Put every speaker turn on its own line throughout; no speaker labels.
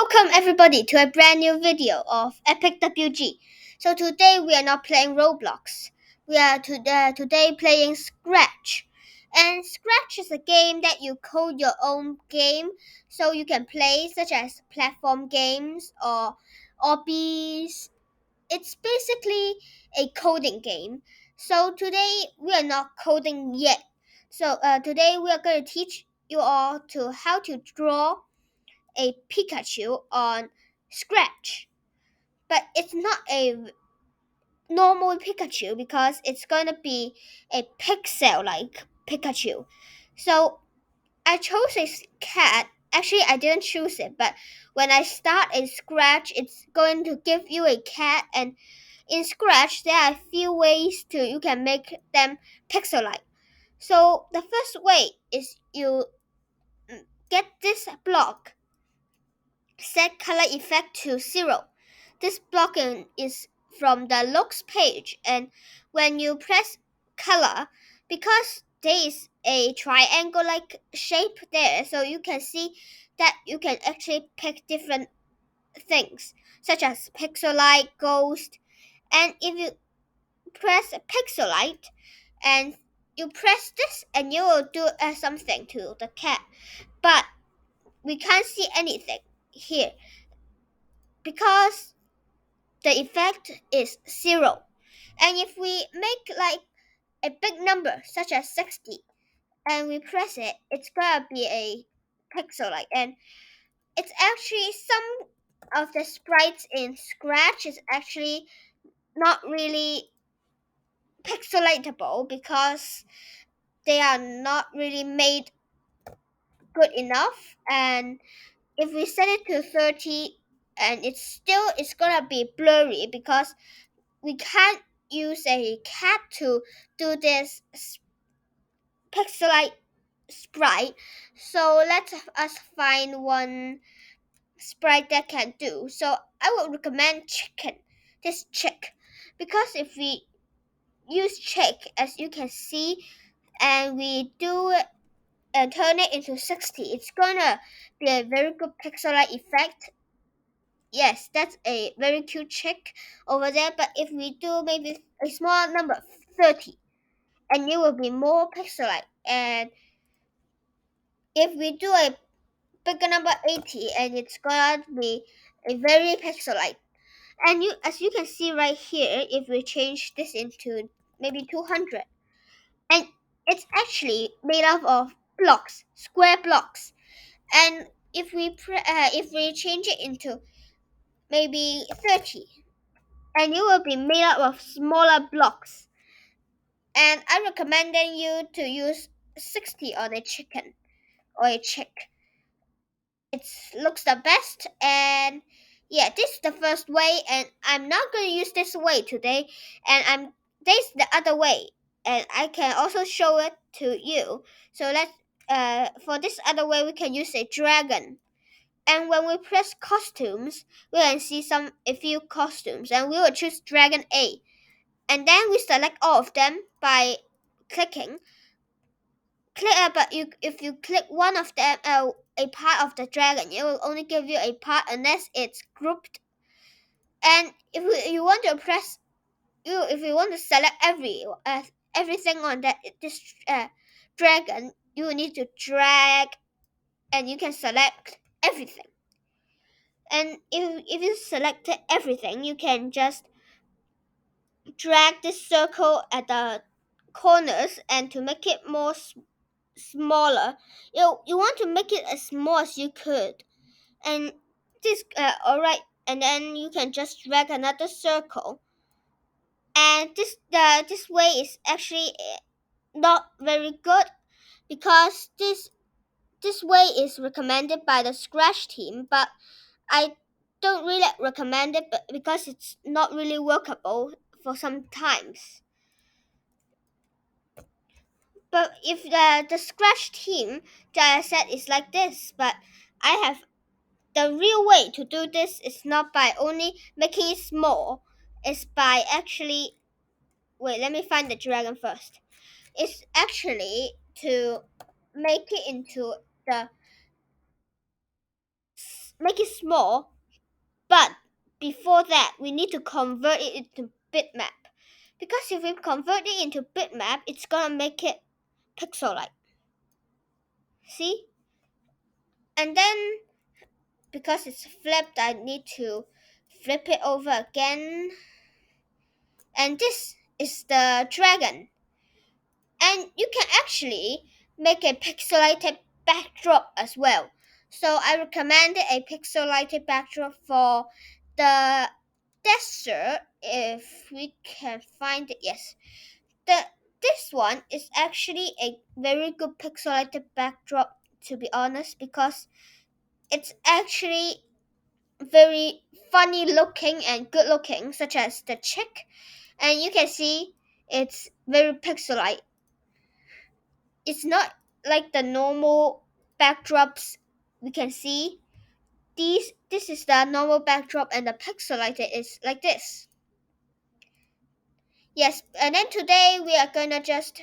Welcome everybody to a brand new video of Epic WG. So today we are not playing Roblox. We are today playing Scratch. And Scratch is a game that you code your own game so you can play such as platform games or obbies. It's basically a coding game. So today we are not coding yet. So today we are going to teach you all to how to draw a Pikachu on Scratch. But it's not a normal Pikachu because it's going to be a pixel like Pikachu. So I chose a cat. Actually, I didn't choose it, but when I start a Scratch, it's going to give you a cat. And in Scratch, there are a few ways to you can make them pixel like. So the first way is you get this block, set color effect to 0. This blocking is from the looks page, and when you press color, because there is a triangle like shape there, so you can see that you can actually pick different things such as pixelite, ghost. And if you press pixelite and you press this, and you will do something to the cat, but we can't see anything here because the effect is 0. And if we make like a big number such as 60 and we press it, it's gonna be a pixel like. And it's actually some of the sprites in Scratch is actually not really pixelatable because they are not really made good enough. And if we set it to 30, and it's gonna be blurry because we can't use a cat to do this pixelite sprite. So let us find one sprite that can do. So I would recommend chicken, this chick, because if we use chick, as you can see, and we do it and turn it into 60, it's gonna be a very good pixelite effect. Yes, that's a very cute chick over there. But if we do maybe a small number, 30, and it will be more pixelite. And if we do a bigger number, 80, and it's gonna be a very pixelite. And as you can see right here, if we change this into maybe 200, and it's actually made up of blocks, square blocks. And if we change it into maybe 30, and it will be made up of smaller blocks. And I recommend you to use 60 on a chicken or a chick. It looks the best. And yeah, this is the first way, and I'm not going to use this way today. And this the other way, and I can also show it to you. So let's for this other way, we can use a dragon. And when we press costumes, we can see a few costumes, and we will choose dragon A. And then we select all of them by clicking. But if you click one of them, a part of the dragon, it will only give you a part unless it's grouped. And you want to press, if you want to select everything on this dragon, you need to drag, and you can select everything. And if you selected everything, you can just drag this circle at the corners, and to make it more smaller, you want to make it as small as you could. And this all right, and then you can just drag another circle. And this way is actually not very good because this way is recommended by the Scratch team, but I don't really recommend it because it's not really workable for some times. But if the Scratch team that I said is like this, but I have the real way to do this is not by only making it small. It's by actually wait. Let me find the dragon first. It's actually to make it into the make it small, but before that, we need to convert it into bitmap. Because if we convert it into bitmap, it's gonna make it pixel-like. See? And then, because it's flipped, I need to flip it over again. And this is the dragon. And you can actually make a pixelated backdrop as well. So I recommended a pixelated backdrop for the desert if we can find it. Yes. This one is actually a very good pixelated backdrop, to be honest, because it's actually very funny looking and good looking, such as the chick. And you can see it's very pixelite. It's not like the normal backdrops we can see. This is the normal backdrop, and the pixelated is like this. Yes, and then today we are gonna just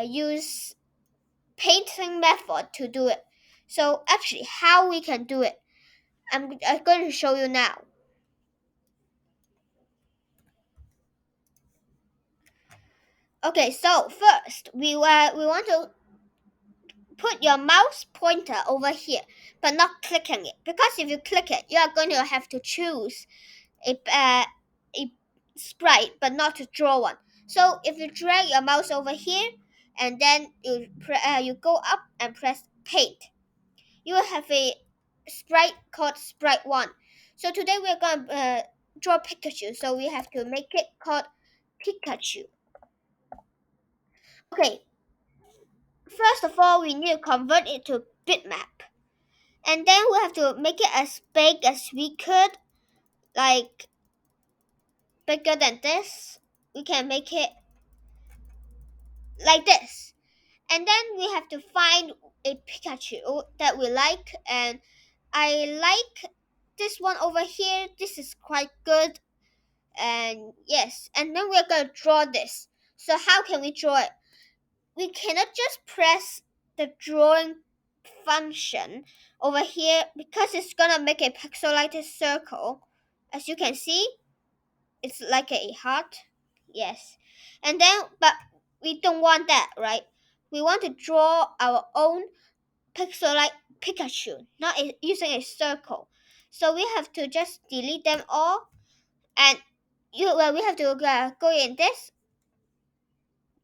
use painting method to do it. So actually, how we can do it, I'm going to show you now. Okay, so first we want to put your mouse pointer over here, but not clicking it, because if you click it, you are going to have to choose a sprite, but not to draw one. So if you drag your mouse over here, and then you go up and press paint, you will have a sprite called sprite 1. So today we're going to draw Pikachu, so we have to make it called Pikachu. Okay, first of all, we need to convert it to bitmap. And then we have to make it as big as we could, like bigger than this. We can make it like this. And then we have to find a Pikachu that we like. And I like this one over here. This is quite good. And yes, and then we're going to draw this. So how can we draw it? We cannot just press the drawing function over here, because it's gonna make a pixelated circle. As you can see, it's like a heart. Yes. And then, but we don't want that, right? We want to draw our own pixelate Pikachu, not using a circle. So we have to just delete them all, and we have to go in this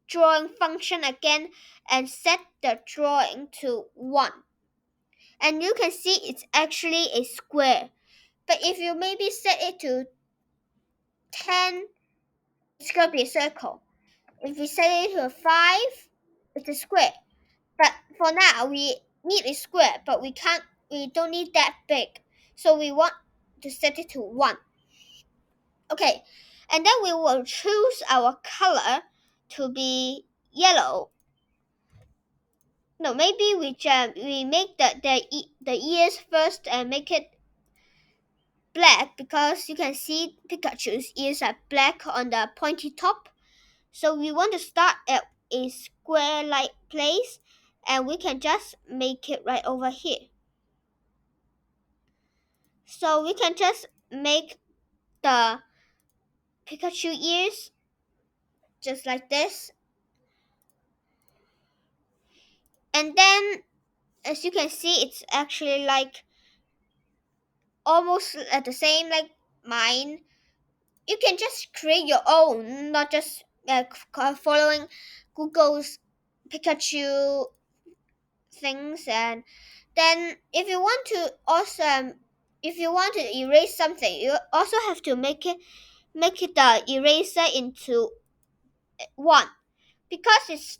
drawing function again and set the drawing to 1. And you can see it's actually a square. But if you maybe set it to 10, it's going to be a circle. If we set it to 5, it's a square. But for now, we need a square, but we don't need that big. So we want to set it to 1. Okay, and then we will choose our color to be yellow. No, maybe we make the ears first and make it black, because you can see Pikachu's ears are black on the pointy top. So we want to start at a square-like place, and we can just make it right over here. So we can just make the Pikachu ears just like this. And then, as you can see, it's actually like almost the same like mine. You can just create your own, not just following Google's Pikachu things. And then if you want to erase something, you also have to make it the eraser into 1, because it's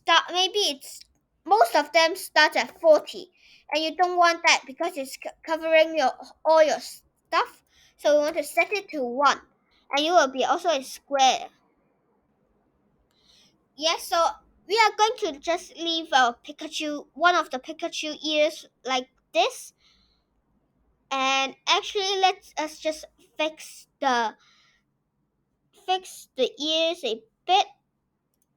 most of them start at 40, and you don't want that, because it's covering all your stuff. So we want to set it to 1, and you will be also a square. Yes, so we are going to just leave one of the Pikachu ears like this. And actually, let us just fix the ears a bit.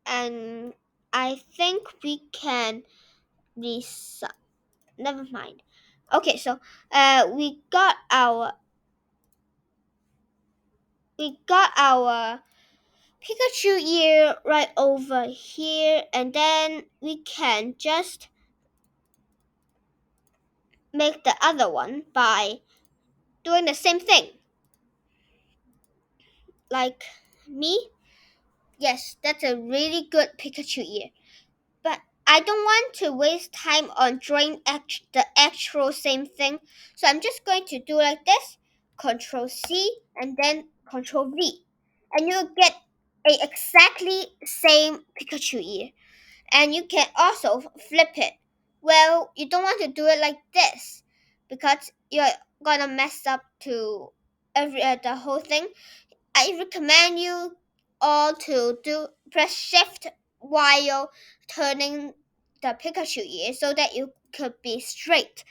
And I think we can decide. Never mind. Okay, so we got our Pikachu ear right over here, and then we can just make the other one by doing the same thing. Like me? Yes, that's a really good Pikachu ear. But I don't want to waste time on drawing the actual same thing. So I'm just going to do like this. Control C and then Control V. And you'll get a exactly same Pikachu ear. And you can also flip it. Well, you don't want to do it like this because you're gonna mess up to the whole thing. I recommend you all to do press shift while turning the Pikachu ear so that you could be straight.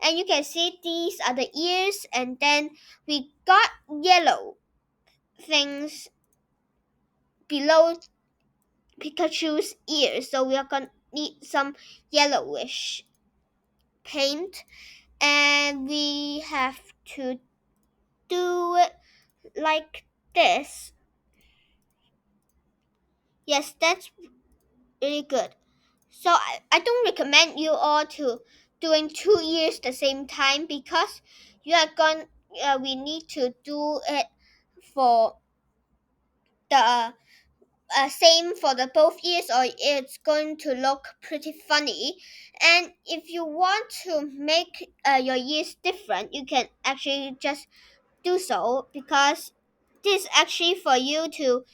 And you can see these are the ears, and then we got yellow things below Pikachu's ears, so we are gonna need some yellowish paint, and we have to do it like this. Yes, that's really good. So I don't recommend you all to doing 2 years the same time because you are going. We need to do it for the same for the both ears, or it's going to look pretty funny. And if you want to make your ears different, you can actually just do so because this is actually for you to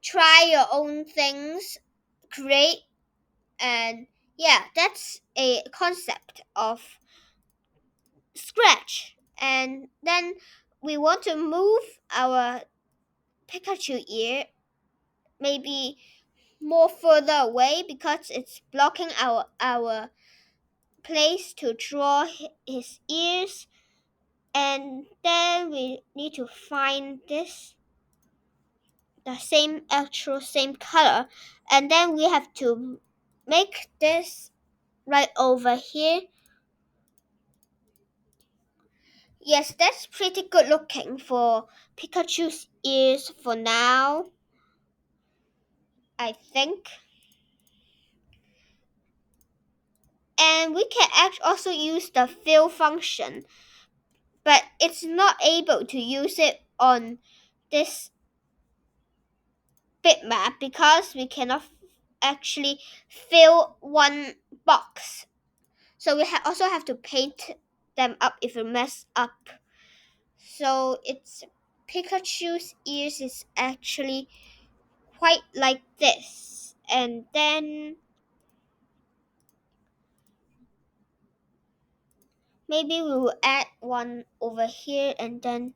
try your own things, create. And yeah, that's a concept of scratch. And then we want to move our Pikachu ear maybe more further away because it's blocking our place to draw his ears. And then we need to find this the same actual same color, and then we have to make this right over here. Yes, that's pretty good looking for Pikachu's ears for now, I think. And we can also use the fill function, but it's not able to use it on this bitmap because we cannot actually fill one box. So we also have to paint them up if we mess up. So it's Pikachu's ears is actually quite like this. And then maybe we will add one over here and then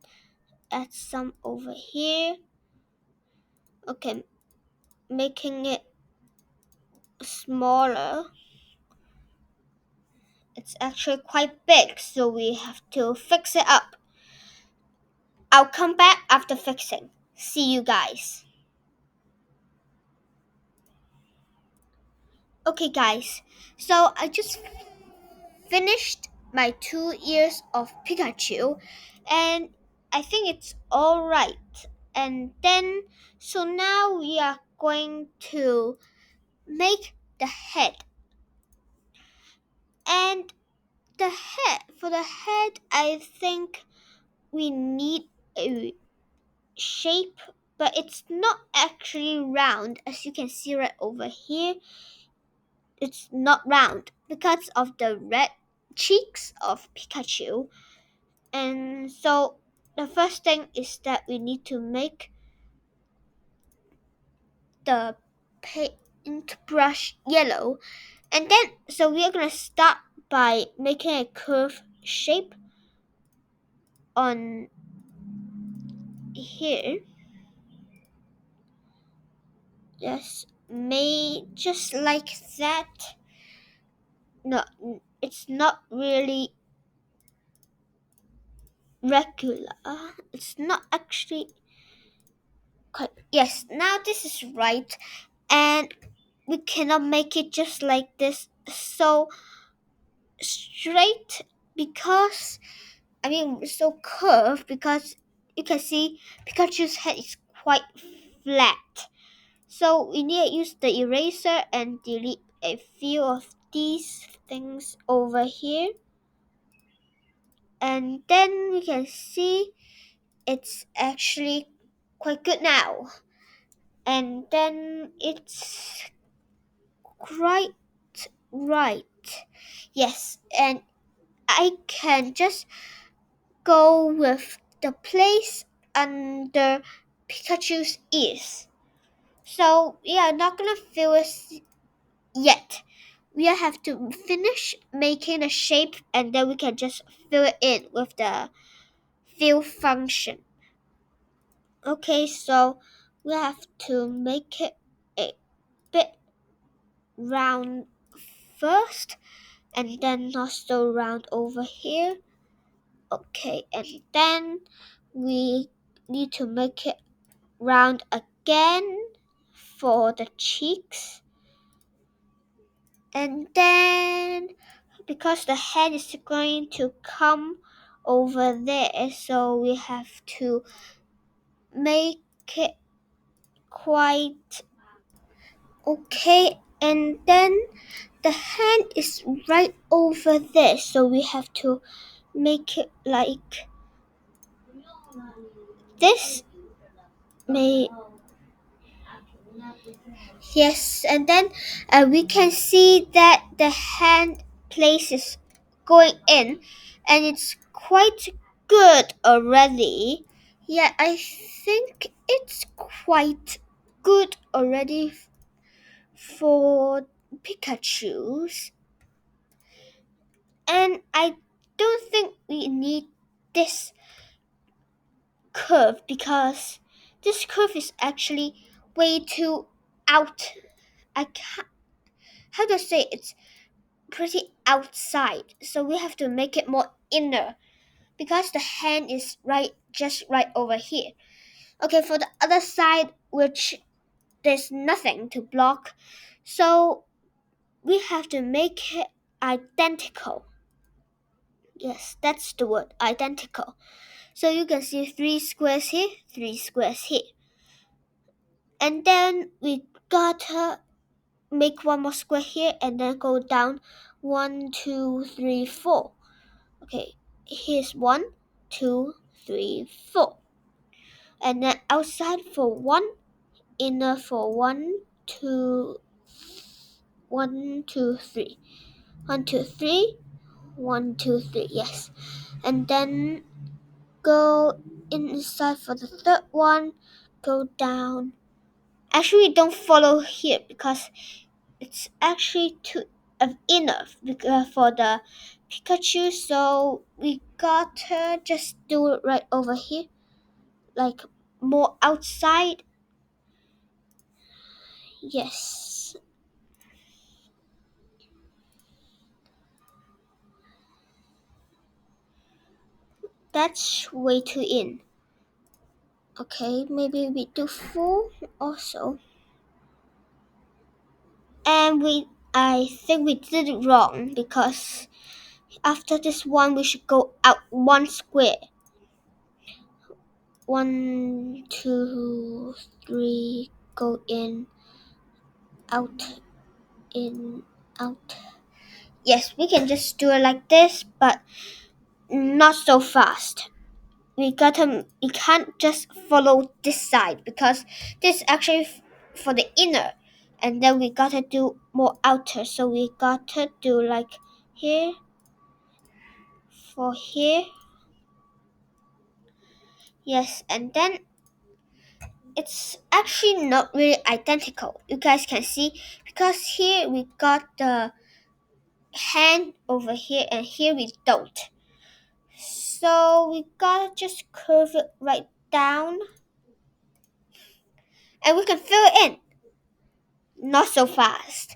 add some over here. Okay, making it smaller. It's actually quite big, so we have to fix it up. I'll come back after fixing. See you guys. Okay, guys, so I just finished my 2 years of Pikachu, and I think it's all right. And then, so now we are going to make the head. And for the head, I think we need a shape, but it's not actually round, as you can see right over here. It's not round because of the red cheeks of Pikachu. And so the first thing is that we need to make the paintbrush yellow. And then, so we are going to start by making a curved shape on here. Just like that. No, it's not really regular. It's not actually quite. Yes, now this is right. And we cannot make it just like this so straight because so curved because you can see Pikachu's head is quite flat. So we need to use the eraser and delete a few of these things over here. And then we can see it's actually quite good now. And then it's quite right. Yes, and I can just go with the place under Pikachu's ears. So we are not gonna fill it yet. We have to finish making the shape and then we can just fill it in with the fill function. Okay, so we have to make it a bit round first and then not so round over here. Okay, and then we need to make it round again for the cheeks. And then because the head is going to come over there, so we have to make it quite okay. And then the hand is right over there, so we have to make it like this. May Yes, and then we can see that the hand place is going in, and it's quite good already. Yeah, I think it's quite good already for Pikachu's. And I don't think we need this curve because this curve is actually way too out. I can't, how to say it's pretty outside, so we have to make it more inner because the hand is just right over here. Okay, for the other side, which there's nothing to block, so we have to make it identical. Yes, that's the word, identical. So you can see 3 squares here, 3 squares here. And then we gotta make one more square here and then go down 1, 2, 3, 4. Okay, here's 1, 2, 3, 4. And then outside for 1, inner for 1, 2, 3. 1, 2, 3, 1, 2, 3, yes. And then go inside for the third one, go down. Actually, don't follow here because it's actually too enough for the Pikachu, so we gotta just do it right over here, like more outside. Yes, that's way too in. Okay, maybe we do full also. And I think we did it wrong because after this one, we should go out 1 square. 1, 2, 3, go in, out, in, out. Yes, we can just do it like this, but not so fast. We can't just follow this side because this is actually for the inner, and then we gotta do more outer. So we gotta do like here, for here. Yes, and then it's actually not really identical. You guys can see because here we got the hand over here and here we don't. So we gotta just curve it right down and we can fill it in. Not so fast.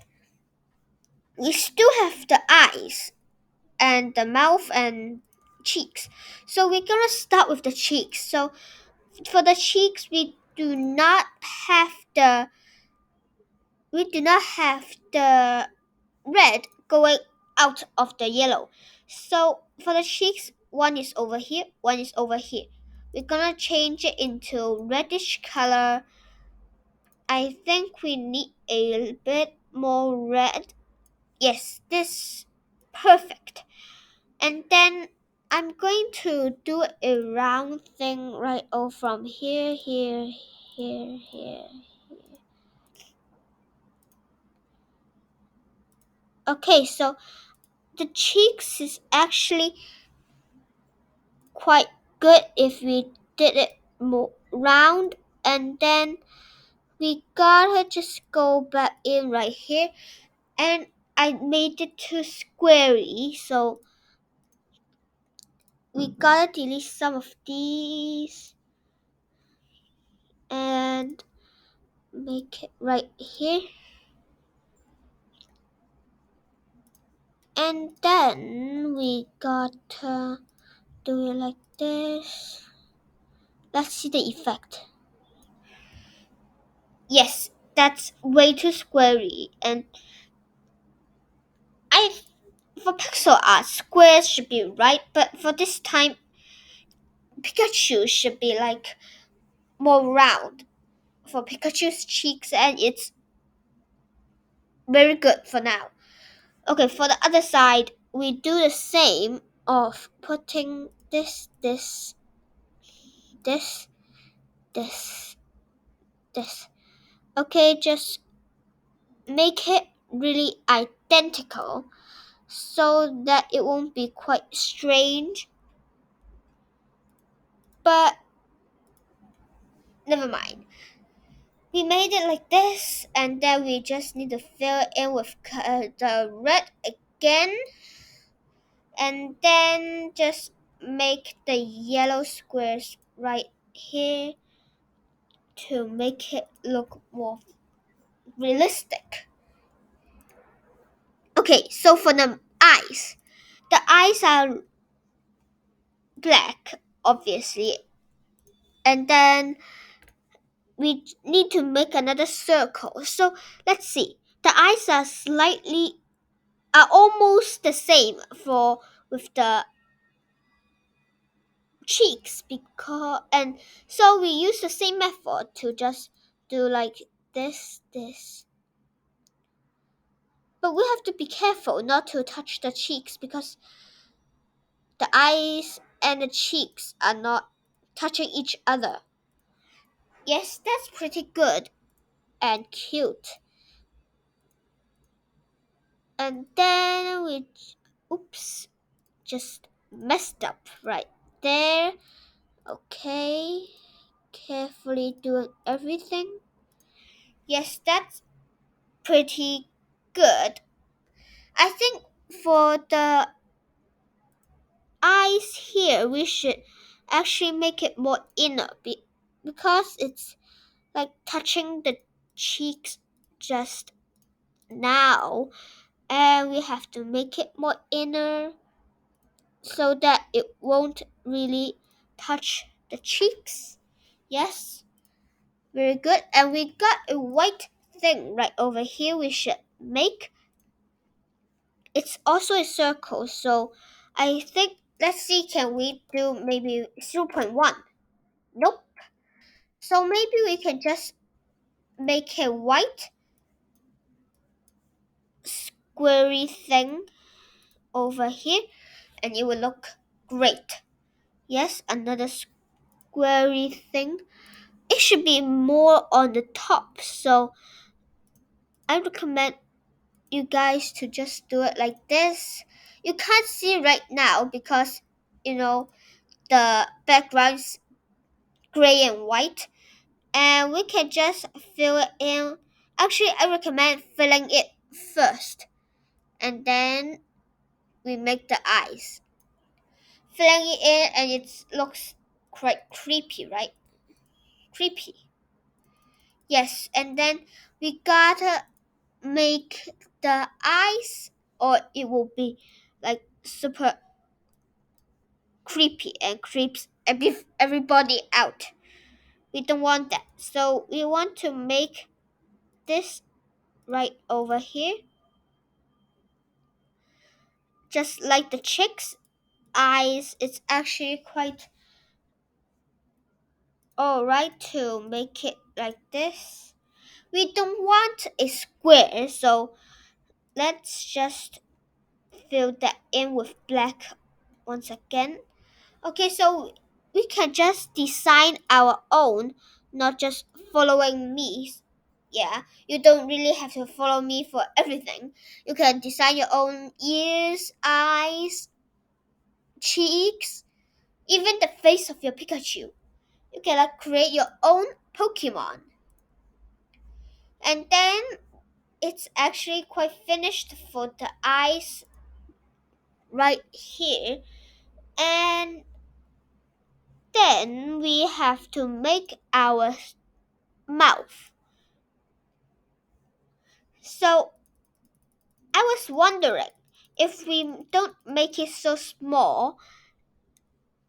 We still have the eyes and the mouth and cheeks. So we're gonna start with the cheeks. So for the cheeks have the we do not have the red going out of the yellow. So for the cheeks, one is over here, one is over here. We're gonna change it into reddish color. I think we need a bit more red. Yes, this perfect. And then I'm going to do a round thing right from here, here, here, here. Okay, so the cheeks is actually quite good if we did it more round, and then we gotta just go back in right here, and I made it too squarey, so we gotta delete some of these and make it right here, and then we gotta do it like this. Let's see the effect. Yes, that's way too squarey, and I for pixel art squares should be right, but for this time Pikachu should be like more round for Pikachu's cheeks, and it's very good for now. Okay, for the other side, we do the same of putting this, this, this. Okay, just make it really identical so that it won't be quite strange. But never mind. We made it like this, and then we just need to fill it in with the red again, and then just make the yellow squares right here to make it look more realistic. Okay, so for the eyes are black, obviously, and then we need to make another circle. So let's see. The eyes are almost the same for with the cheeks, because and so we use the same method to just do like this, but we have to be careful not to touch the cheeks because the eyes and the cheeks are not touching each other. Yes, that's pretty good and cute. And then we oops, just messed up right there. Okay, carefully doing everything. Yes, that's pretty good. I think for the eyes here, we should actually make it more inner because it's like touching the cheeks just now, and we have to make it more inner so that it won't really touch the cheeks. Yes, very good. And we got a white thing right over here we should make. It's also a circle, so I think let's see, can we do maybe 0.1? Nope. So maybe we can just make a white squarey thing over here and it will look great. Yes, another squarey thing. It should be more on the top, so I recommend you guys to just do it like this. You can't see right now because you know the background's gray and white, and we can just fill it in. Actually, I recommend filling it first, and then we make the eyes. Filling it in, and it looks quite creepy, right? Creepy. Yes, and then we gotta make the eyes, or it will be like super creepy and creeps everybody out. We don't want that. So we want to make this right over here. just like the chick's eyes, it's actually quite alright to make it like this. We don't want a square, so let's just fill that in with black once again. Okay, so we can just design our own, not just following me. Yeah, you don't really have to follow me for everything. You can design your own ears, eyes, cheeks, even the face of your Pikachu. You can like create your own Pokemon. And then it's actually quite finished for the eyes right here. And then we have to make our mouth. So I was wondering if we don't make it so small,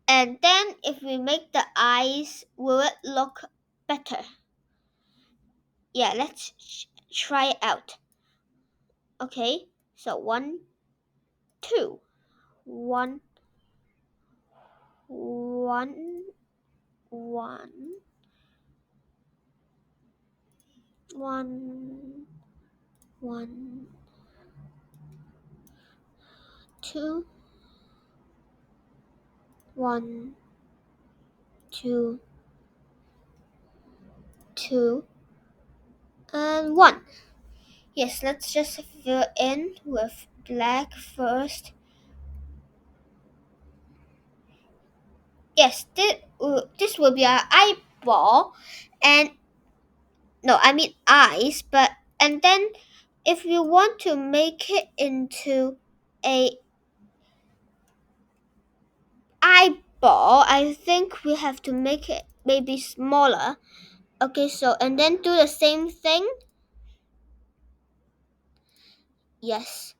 and then if we make the eyes, will it look better? Yeah, let's try it out. Okay, so one, two, one, one, one, one, one, two, one, two, two, and one. Yes, let's just fill in with black first. Yes, this will be our eyeball, and no, I mean eyes. But and then, if we want to make it into a eyeball, I think we have to make it maybe smaller. Okay, so and then do the same thing. Yes,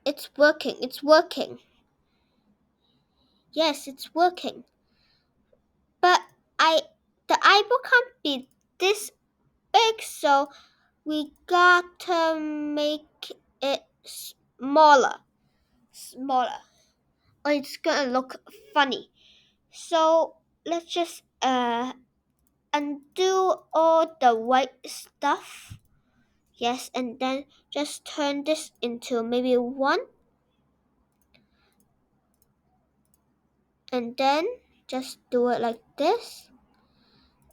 it's working. It's working. Yes, it's working. But I, the eyeball can't be this big, so we gotta make it smaller, smaller, or it's gonna look funny. So let's just undo all the white stuff. Yes, and then just turn this into maybe one, and then just do it like this.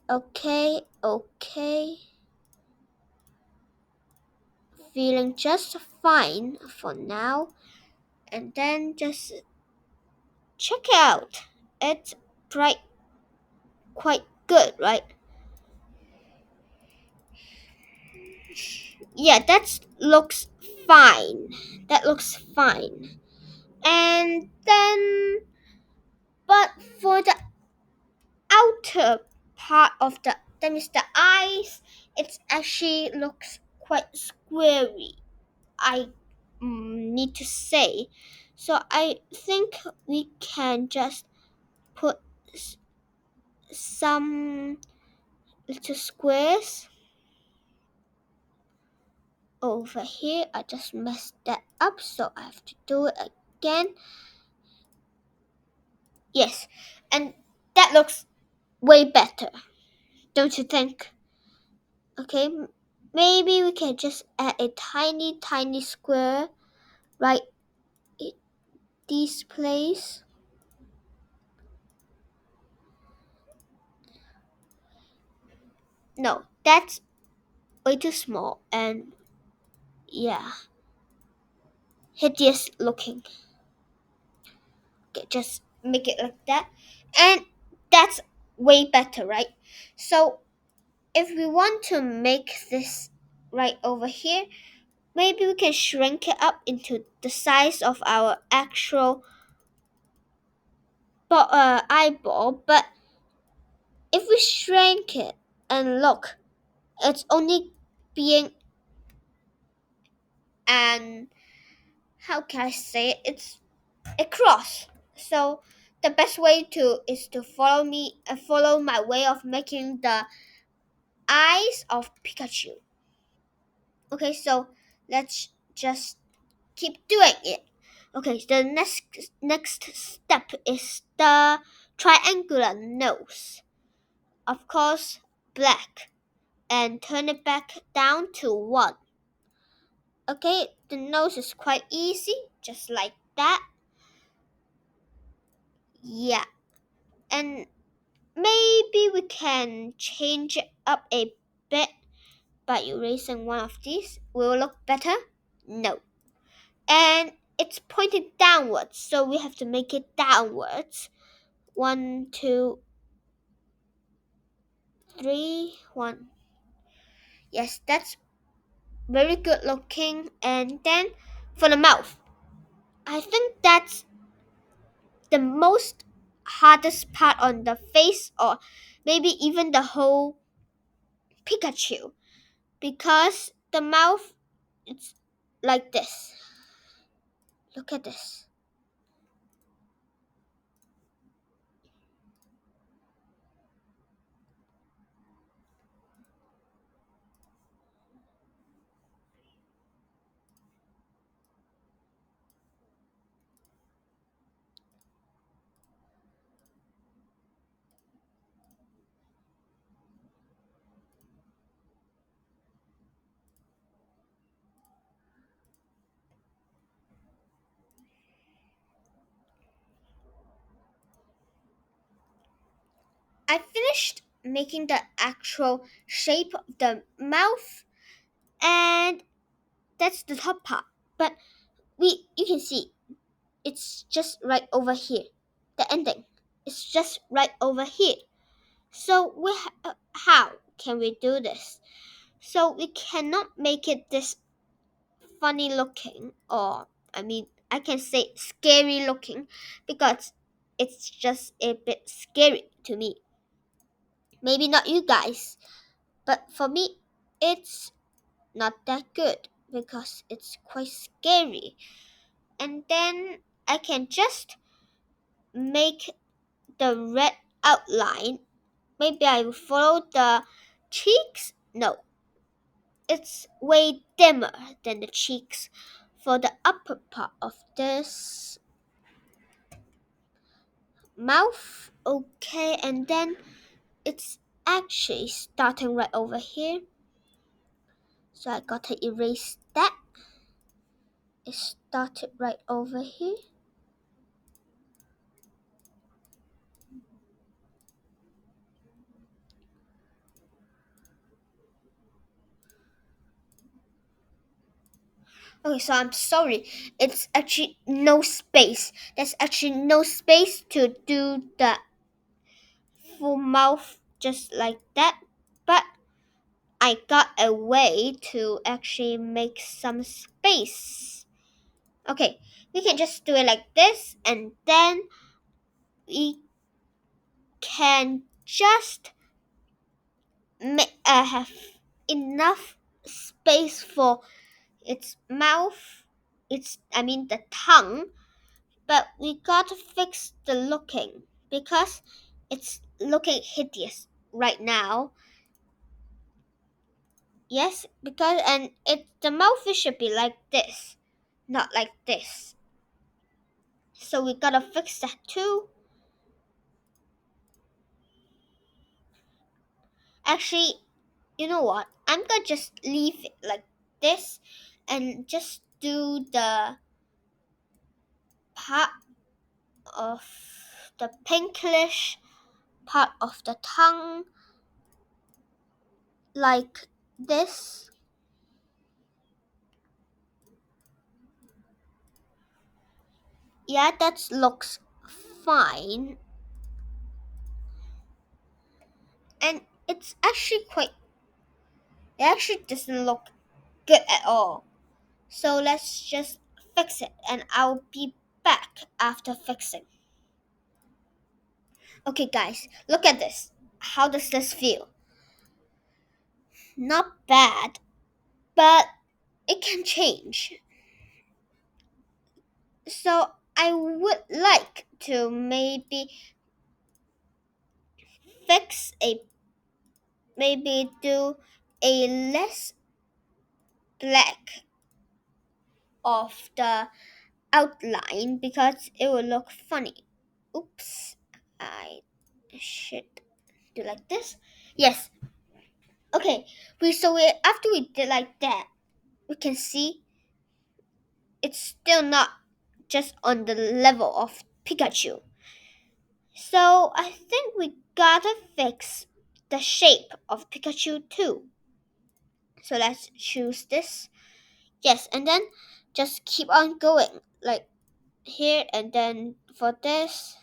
Okay, okay. Feeling just fine for now. And then just check it out. It's bright, quite good, right? Yeah, that looks fine. That looks fine. And then, but for the outer part of that means the eyes, it actually looks quite squarey. I need to say. So I think we can just put some little squares over here. I just messed that up, so I have to do it again. Yes, and that looks way better, don't you think? Okay, maybe we can just add a tiny, tiny square right in this place. No, that's way too small and yeah, hideous looking. Okay, just make it like that, and that's way better, right? So if we want to make this right over here, maybe we can shrink it up into the size of our actual eyeball. But if we shrink it and look, it's only being an, how can I say it? It's a cross. So the best way to is to follow my way of making the eyes of Pikachu. Okay, so let's just keep doing it. Okay, the next step is the triangular nose. Of course, black, and turn it back down to 1. Okay, the nose is quite easy, just like that. Yeah, and maybe we can change it up a bit by erasing one of these. Will it look better? No. And it's pointed downwards, so we have to make it downwards. 1, 2, 3, 1. Yes, that's very good looking. And then for the mouth, I think that's the most hardest part on the face, or maybe even the whole Pikachu, because the mouth, it's like this. Look at this. I finished making the actual shape of the mouth, and that's the top part. But you can see it's just right over here. The ending is just right over here. So how can we do this? So we cannot make it this funny looking, or I can say scary looking, because it's just a bit scary to me. Maybe not you guys, but for me, it's not that good because it's quite scary. And then I can just make the red outline. Maybe I will follow the cheeks. No, it's way dimmer than the cheeks for the upper part of this mouth. Okay, and then it's actually starting right over here. So I gotta erase that. It started right over here. Okay, so I'm sorry. It's actually no space. There's actually no space to do the full mouth just like that. But I got a way to actually make some space. Okay, we can just do it like this, and then we can just have enough space for its mouth. The tongue. But we gotta fix the looking because it's looking hideous right now. Yes, because and the mouth should be like this, not like this. So we gotta fix that too. Actually, you know what? I'm gonna just leave it like this and just do the part of the pinkish part of the tongue like this. Yeah, that looks fine. And it actually doesn't look good at all. So let's just fix it, and I'll be back after fixing. Okay guys, look at this. How does this feel? Not bad, but it can change. So I would like to maybe fix a maybe do a less black of the outline because it will look funny. Oops, I should do like this. Yes. Okay. After we did like that, we can see it's still not just on the level of Pikachu. So I think we gotta fix the shape of Pikachu too. So let's choose this. Yes, and then just keep on going like here, and then for this.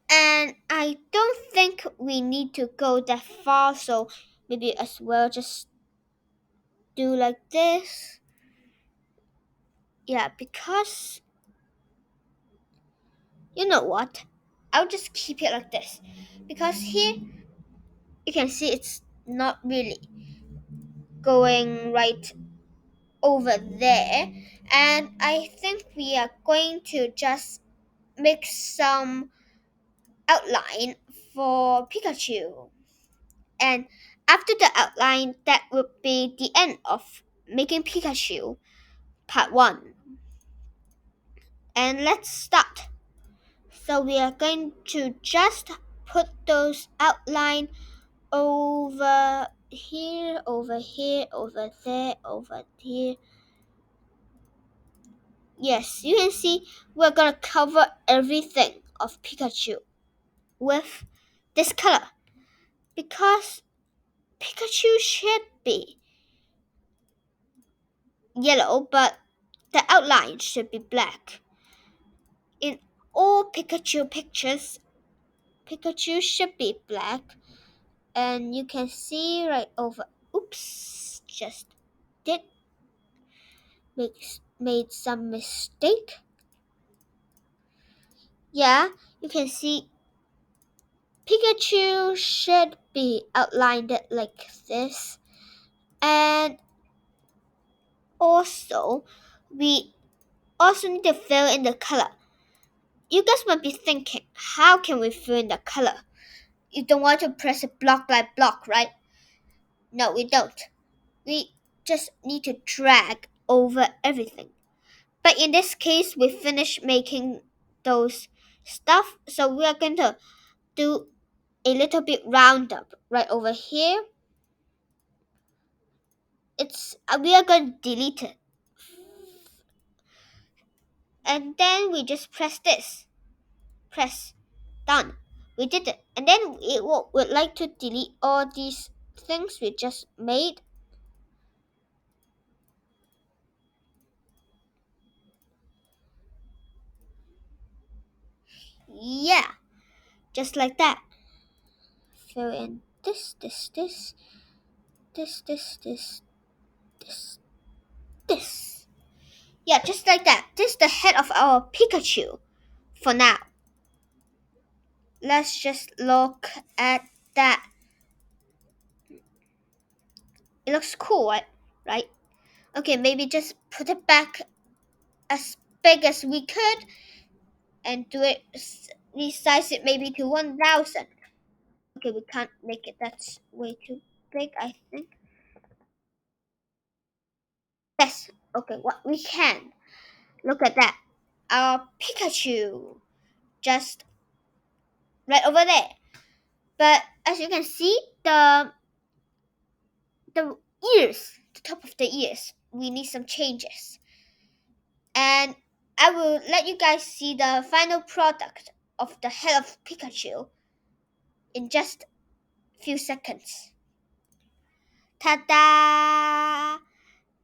And I don't think we need to go that far, so maybe as well just do like this. Yeah, because you know what? I'll just keep it like this. Because here you can see it's not really going right over there. And I think we are going to just make some outline for Pikachu. And after the outline, that would be the end of making Pikachu part 1. And let's start. So we are going to just put those outline over here, over here, over there, over here. Yes, you can see we're gonna cover everything of Pikachu with this color because Pikachu should be yellow, but the outline should be black. In all Pikachu pictures, Pikachu should be black, and you can see right over. Oops, just did made some mistake. Yeah, you can see Pikachu should be outlined like this, and also we also need to fill in the color. You guys might be thinking, how can we fill in the color? You don't want to press a block by block, right? No, we don't. We just need to drag over everything. But in this case, we finished making those stuff, so we are going to do a little bit round up right over here. It's we are going to delete it, and then we just press this. Press done. We did it, and then it would like to delete all these things we just made. Yeah, just like that. Fill in this, this. Yeah, just like that. This is the head of our Pikachu for now. Let's just look at that. It looks cool, right? Right? Okay, maybe just put it back as big as we could and do it, resize it maybe to 1000. Okay, we can't make it, that's way too big, I think. Yes, okay, what we can. Look at that. Our Pikachu just right over there. But as you can see, the ears, the top of the ears, we need some changes. And I will let you guys see the final product of the head of Pikachu in just a few seconds. Ta-da!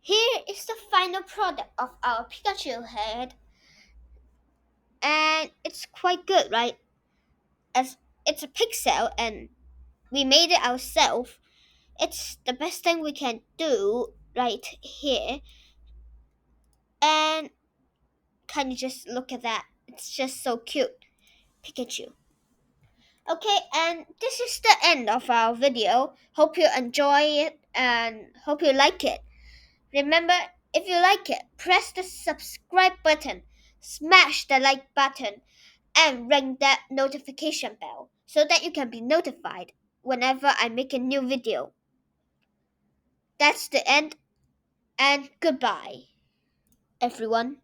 Here is the final product of our Pikachu head. And it's quite good, right? As it's a pixel and we made it ourselves. It's the best thing we can do right here. And can you just look at that? It's just so cute. Pikachu. Okay, and this is the end of our video. Hope you enjoy it and hope you like it. Remember, if you like it, press the subscribe button, smash the like button, and ring that notification bell so that you can be notified whenever I make a new video. That's the end. and goodbye, everyone.